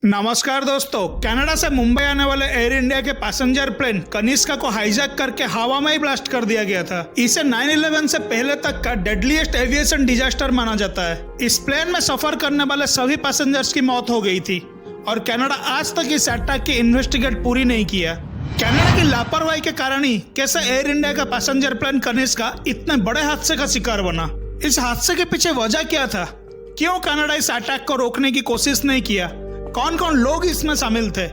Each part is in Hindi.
नमस्कार दोस्तों, कनाडा से मुंबई आने वाले एयर इंडिया के पैसेंजर प्लेन कनिष्का को हाईजैक करके हवा में ही ब्लास्ट कर दिया गया था। इसे 9/11 से पहले तक का डेडलीस्ट एविएशन डिजास्टर माना जाता है। इस प्लेन में सफर करने वाले सभी पैसेंजर्स की मौत हो गई थी और कनाडा आज तक इस अटैक की इन्वेस्टिगेट पूरी नहीं किया। कनाडा की लापरवाही के कारण ही कैसे एयर इंडिया का पैसेंजर प्लेन कनिष्का इतने बड़े हादसे का शिकार बना। इस हादसे के पीछे वजह क्या था? क्यों कनाडा इस अटैक को रोकने की कोशिश नहीं किया? कौन कौन लोग इसमें शामिल थे?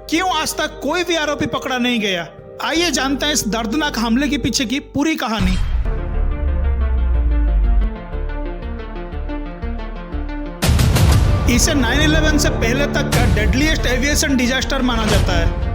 क्यों आज तक कोई भी आरोपी पकड़ा नहीं गया? आइए जानते हैं इस दर्दनाक हमले के पीछे की पूरी कहानी। इसे 9/11 से पहले तक का डेडलीस्ट एविएशन डिजास्टर माना जाता है।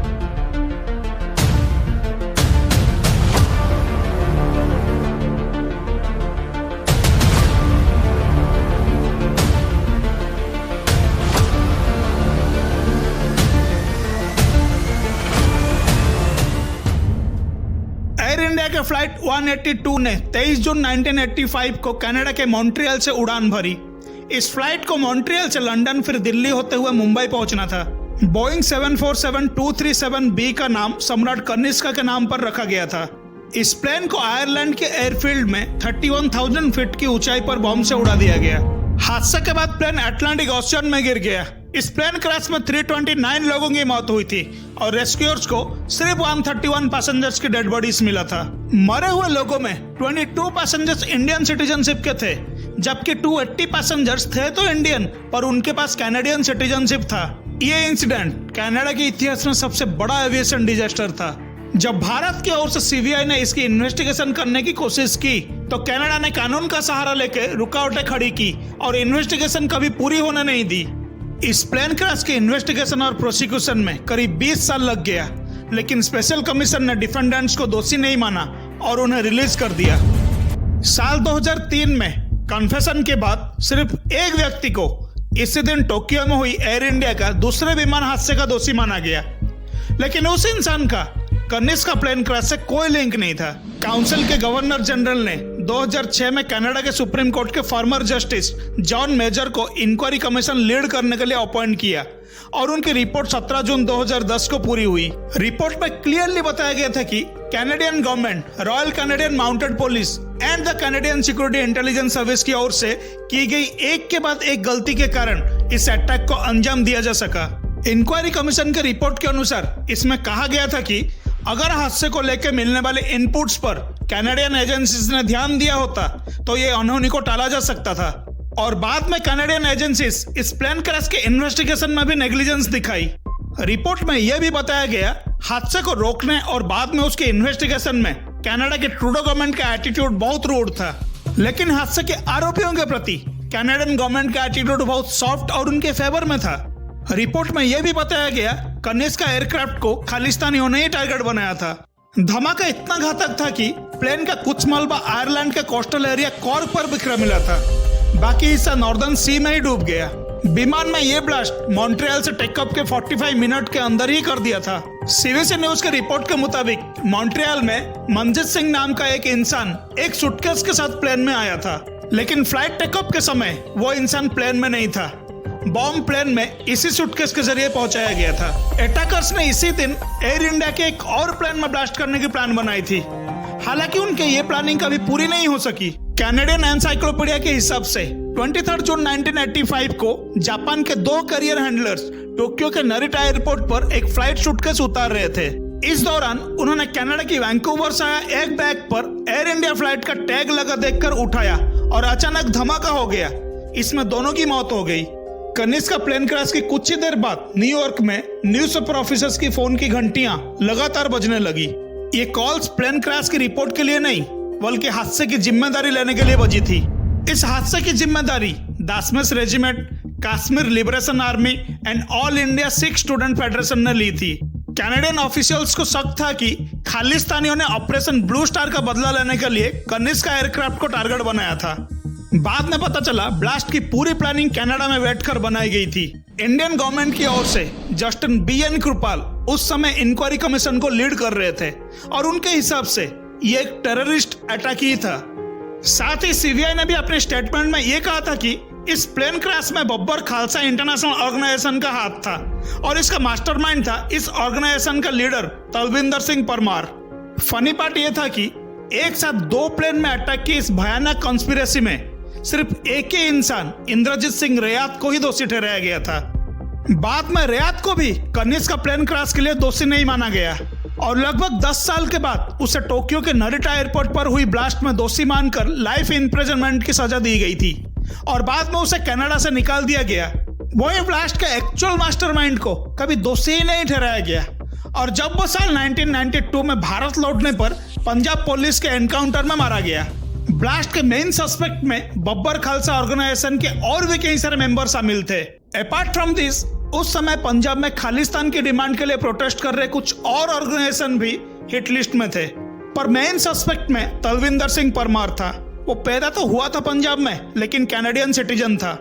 एयर इंडिया के फ्लाइट 182 ने 23 जून 1985 को कनाडा के मॉन्ट्रियल से उड़ान भरी। इस फ्लाइट को मॉन्ट्रियल से लंदन फिर दिल्ली होते हुए मुंबई पहुंचना था। बोइंग 747-237B का नाम सम्राट कनिष्का के नाम पर रखा गया था। इस प्लेन को आयरलैंड के एयरफील्ड में 31,000 फीट की ऊंचाई पर बॉम्ब से उड़ा दिया गया। हादसे के बाद प्लेन अटलांटिक ओशियन में गिर गया। इस प्लेन क्रैश में 329 लोगों की मौत हुई थी और रेस्क्यूअर्स को सिर्फ 131 पैसेंजर्स की डेड बॉडीज मिला था। मरे हुए लोगों में 22 पैसेंजर्स इंडियन सिटीजनशिप के थे, जबकि 280 पैसेंजर्स थे तो इंडियन पर उनके पास कैनेडियन सिटीजनशिप था। ये इंसिडेंट कनाडा के इतिहास में सबसे बड़ा एविएशन डिजास्टर था। जब भारत की ओर से सीबीआई ने इसकी इन्वेस्टिगेशन करने की कोशिश की तो कनाडा ने कानून का सहारा लेकर रुकावटें खड़ी की और इन्वेस्टिगेशन कभी पूरी होने नहीं दी। इस प्लेन क्रैश के इन्वेस्टिगेशन और प्रोसिक्यूशन में करीब 20 साल लग गया, लेकिन स्पेशल कमीशन ने डिफेंडेंट्स को दोषी नहीं माना और उन्हें रिलीज कर दिया। साल 2003 में कन्फेशन के बाद सिर्फ एक व्यक्ति को इसी दिन टोक्यो में हुई एयर इंडिया का दूसरे विमान हादसे का दोषी माना गया, लेकिन उस इंसान का कनिष्का प्लेन क्रैश से कोई लिंक नहीं था। काउंसिल के गवर्नर जनरल ने 2006 में कनाडा के सुप्रीम कोर्ट के फॉर्मर जस्टिस जॉन मेजर को इंक्वायरी कमीशन लीड करने के लिए अपॉइंट किया और उनकी रिपोर्ट 17 जून 2010 को पूरी हुई। रिपोर्ट में क्लियरली बताया गया था कि Canadian government, royal Canadian mounted police and the Canadian security intelligence service की ओर से की गई एक के बाद एक गलती के कारण इस अटैक को अंजाम दिया जा सका। इंक्वायरी कमीशन के रिपोर्ट के अनुसार इसमें कहा गया था कि अगर हादसे को लेकर मिलने वाले इनपुट्स पर कैनेडियन एजेंसीज ने ध्यान दिया होता तो ये अनहोनी को टाला जा सकता था। और बाद में कैनेडियन एजेंसीज इस प्लेन क्रैश के इन्वेस्टिगेशन में भी नेग्लिजेंस दिखाई। रिपोर्ट में यह भी बताया गया हादसे को रोकने और बाद में उसके इन्वेस्टिगेशन में कनाडा के ट्रूडो गवर्नमेंट का एटीट्यूड बहुत रूड था, लेकिन हादसे के आरोपियों के प्रति कैनेडियन गवर्नमेंट का एटीट्यूड बहुत सॉफ्ट और उनके फेवर में था। रिपोर्ट में यह भी बताया गया कनिष्का एयरक्राफ्ट को खालिस्तानियों ने ही टारगेट बनाया था। धमाका इतना घातक था कि प्लेन का कुछ मलबा आयरलैंड के कोस्टल एरिया कॉर्क पर बिखरा मिला था, बाकी हिस्सा नॉर्दर्न सी में ही डूब गया। विमान में यह ब्लास्ट मॉन्ट्रियल से टेकअप के 45 मिनट के अंदर ही कर दिया था। सीबीसी न्यूज के रिपोर्ट के मुताबिक मॉन्ट्रियल में मनजीत सिंह नाम का एक इंसान एक सूटकेस के साथ प्लेन में आया था, लेकिन फ्लाइट टेकअप के समय वो इंसान प्लेन में नहीं था। बॉम्ब प्लेन में इसी सूटकेस के जरिए पहुंचाया गया था। अटैकर्स ने इसी दिन एयर इंडिया के एक और प्लेन में ब्लास्ट करने की प्लान बनाई थी, हालांकि उनके ये प्लानिंग कभी पूरी नहीं हो सकी। कैनेडियन एनसाइक्लोपीडिया के हिसाब से 23 जून 1985 को जापान के 2 करियर हैंडलर्स टोक्यो के नरिटा एयरपोर्ट पर एक फ्लाइट सूटकेस उतार रहे थे। इस दौरान उन्होंने कनाडा की वैंकूवर से आया एक बैग पर एयर इंडिया फ्लाइट का टैग लगा देखकर उठाया और अचानक धमाका हो गया। इसमें दोनों की मौत हो गई। कनिष्का प्लेन क्रैश की कुछ ही देर बाद न्यूयॉर्क में न्यूज पेपर ऑफिसर्स की फोन की घंटियां लगातार बजने लगी। ये कॉल्स प्लेन क्रैश की रिपोर्ट के लिए नहीं बल्कि हादसे की जिम्मेदारी लेने के लिए बजी थी। इस हादसे की जिम्मेदारी Dashmesh regiment, Kashmir liberation army and all India Sikh student federation ने ली थी। कैनेडियन ऑफिशियल्स को शक था कि खालिस्तानियों ने ऑपरेशन ब्लू स्टार का बदला लेने के लिए कनिष्का एयरक्राफ्ट को टारगेट बनाया था। बाद में पता चला ब्लास्ट की पूरी प्लानिंग कनाडा में बैठकर बनाई गई थी। इंडियन गवर्नमेंट की ओर से जस्टिन BN कृपाल उस समय इंक्वायरी कमीशन को लीड कर रहे थे और उनके हिसाब से ये एक टेररिस्ट अटैक ही था। साथ ही सीबीआई ने भी अपने स्टेटमेंट में ये कहा था कि इस प्लेन क्रैश में बब्बर खालसा इंटरनेशनल ऑर्गेनाइजेशन का हाथ था और इसका मास्टरमाइंड था इस ऑर्गेनाइजेशन का leader Talwinder Singh Parmar. Funny part यह था कि एक साथ 2 प्लेन में अटैक की इस भयानक कॉन्स्पिरेसी में सिर्फ एक ही इंसान इंद्रजीत सिंह रियात को ही दोषी ठहराया गया था। बाद में रियात को भी कनिष्क का प्लेन क्रैश के लिए दोषी नहीं माना गया और लगभग 10 साल के बाद उसे टोक्यो के नरिटा एयरपोर्ट पर हुई ब्लास्ट में दोषी मानकर लाइफ इम्प्रिजनमेंट की सजा दी गई थी और बाद में उसे कनाडा से निकाल दिया गया। वही ब्लास्ट के एक्चुअल मास्टरमाइंड को कभी दोषी ही नहीं ठहराया गया और जब वो साल 1992 में भारत लौटने पर पंजाब पुलिस के एनकाउंटर में मारा गया। ब्लास्ट के मेन सस्पेक्ट में बब्बर खालसा ऑर्गेनाइजेशन के और भी कई सारे मेंबर शामिल थे। अपार्ट फ्रॉम दिस, उस समय पंजाब में खालिस्तान की डिमांड के लिए प्रोटेस्ट कर रहे कुछ और ऑर्गेनाइजेशन भी हिट लिस्ट में थे, पर मेन सस्पेक्ट में तलविंदर सिंह परमार था। वो पैदा तो हुआ था पंजाब में लेकिन कैनेडियन सिटीजन था।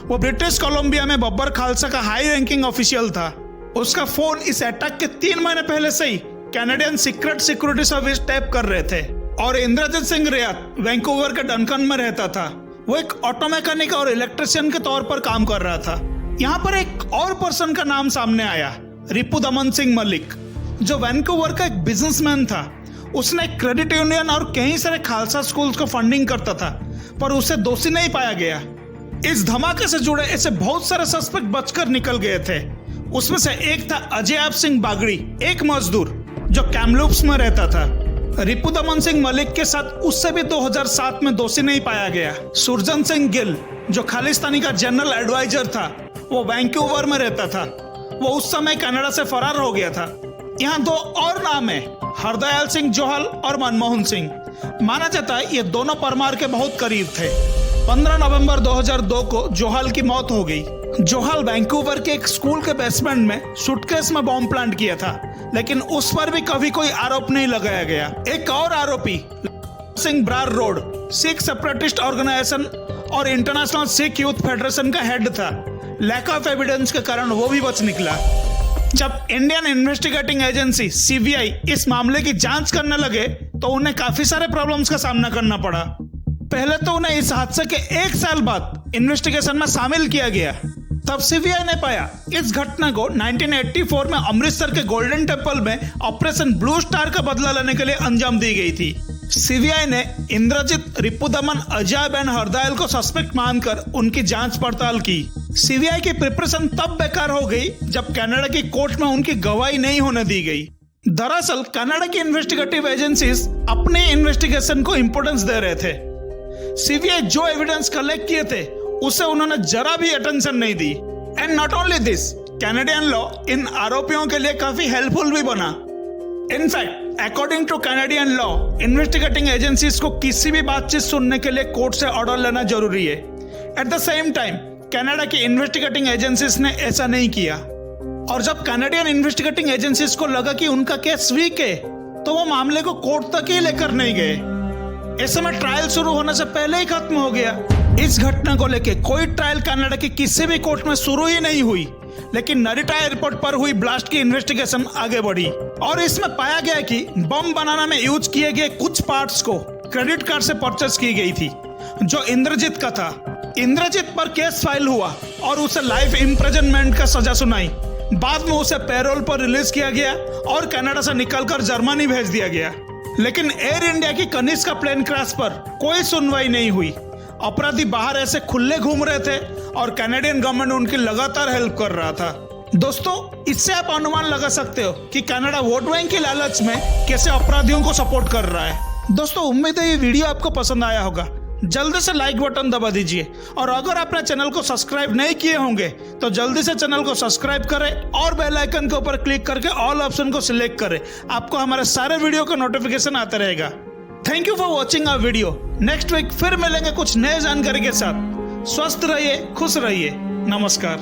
वो ब्रिटिश कोलंबिया में बब्बर खालसा का हाई रैंकिंग ऑफिशियल था। उसका फोन इस अटैक के 3 महीने पहले से ही Canadian secret security service tap कर रहे थे और इंद्रजीत सिंह रियात वैंकूवर के डनकन में रहता था। वो एक ऑटो मैकेनिक और इलेक्ट्रिशियन के तौर पर काम कर रहा था। यहाँ पर एक और पर्सन का नाम सामने आया, रिपुदमन सिंह मलिक, जो वैंकूवर का एक बिजनेसमैन था। उसने क्रेडिट यूनियन और कई सारे खालसा स्कूल्स को फंडिंग करता था, पर उसे दोषी नहीं पाया गया। इस धमाके से जुड़े ऐसे बहुत सारे सस्पेक्ट बचकर निकल गए थे। उसमें से एक था अजय सिंह बागड़ी, एक मजदूर जो कैमलूप्स में रहता था। रिपुदमन सिंह मलिक के साथ उससे भी 2007 में दोषी नहीं पाया गया। सुरजन सिंह गिल, जो खालिस्तानी का जनरल एडवाइजर था, वो वैंकूवर में रहता था। वो उस समय कनाडा से फरार हो गया था। यहाँ 2 और नाम है, हरदयाल सिंह जोहल और मनमोहन सिंह। माना जाता है ये दोनों परमार के बहुत करीब थे। 15 नवंबर 2002 को जोहल की मौत हो गई। जोहल वैंकूवर के एक स्कूल के बेसमेंट में सूटकेस में बॉम्ब प्लांट किया था, लेकिन उस पर भी कभी कोई आरोप नहीं लगाया गया। एक और आरोपी सिंह ब्रार रोड सिख सेपरेटिस्ट ऑर्गेनाइजेशन और इंटरनेशनल सिख यूथ फेडरेशन का हेड था। लैक ऑफ एविडेंस के कारण वो भी बच निकला। जब इंडियन इन्वेस्टिगेटिंग एजेंसी सीबीआई इस मामले की जांच करने लगे तो उन्हें काफी सारे प्रॉब्लम्स का सामना करना पड़ा। पहले तो उन्हें इस हादसे के 1 साल बाद इन्वेस्टिगेशन में शामिल किया गया। तब सीबीआई ने पाया इस घटना को 1984 में अमृतसर के गोल्डन टेम्पल में ऑपरेशन ब्लू स्टार का बदला लेने के लिए अंजाम दी गई थी। सीबीआई ने इंद्रजीत, रिपुदमन, अजय बेन हरदयाल को सस्पेक्ट मानकर उनकी जांच पड़ताल की। सीबीआई की प्रिपरेशन तब बेकार हो गई जब कनाडा की कोर्ट में उनकी गवाही नहीं होने दी गई। दरअसल कनाडा की इन्वेस्टिगेटिव एजेंसीज अपने इन्वेस्टिगेशन को इंपोर्टेंस दे रहे थे। सीबीआई जो एविडेंस कलेक्ट किए थे उसे उन्होंने जरा भी अटेंशन नहीं दी। And not only this, Canadian law इन आरोपियों के लिए काफी हेल्पफुल भी बना। In fact according to Canadian law, investigating agencies को किसी भी बातचीत सुनने के लिए कोर्ट से ऑर्डर लेना जरूरी है। At the same time Canada की इन्वेस्टिगेटिंग एजेंसीज ने ऐसा नहीं किया और जब कैनेडियन इन्वेस्टिगेटिंग एजेंसीज को लगा कि उनका केस वीक है तो वो मामले को कोर्ट तक ही लेकर नहीं गए। ऐसे में ट्रायल शुरू होने से पहले ही खत्म हो गया। इस घटना को लेकर कोई ट्रायल कनाडा की किसी भी कोर्ट में शुरू ही नहीं हुई, लेकिन नरिटा एयरपोर्ट पर हुई ब्लास्ट की इन्वेस्टिगेशन आगे बढ़ी और इसमें पाया गया कि बम बनाने में यूज किए गए कुछ पार्ट्स को क्रेडिट कार्ड से परचेस की गई थी जो इंद्रजीत का था। इंद्रजीत पर केस फाइल हुआ और उसे लाइफ इम्प्रिजनमेंट का सजा सुनाई। बाद में उसे पैरोल पर रिलीज किया गया और कनाडा से निकलकर जर्मनी भेज दिया गया। लेकिन एयर इंडिया की कनिष्क का प्लेन क्रैश पर कोई सुनवाई नहीं हुई। अपराधी बाहर ऐसे खुले घूम रहे थे और कैनेडियन गवर्नमेंट उनकी लगातार हेल्प कर रहा था। दोस्तों, इससे आप अनुमान लगा सकते हो कि कनाडा वोट बैंक की लालच में कैसे अपराधियों को सपोर्ट कर रहा है। दोस्तों, उम्मीद है ये वीडियो आपको पसंद आया होगा। जल्दी से लाइक बटन दबा दीजिए और अगर आपने चैनल को सब्सक्राइब नहीं किए होंगे तो जल्दी से चैनल को सब्सक्राइब करें और बेल आइकन के ऊपर क्लिक करके ऑल ऑप्शन को सिलेक्ट करें। आपको हमारे सारे वीडियो का नोटिफिकेशन आता रहेगा। Thank you for watching our video. Next week फिर मिलेंगे कुछ नए जानकारी के साथ। स्वस्थ रहिए, खुश रहिए। नमस्कार।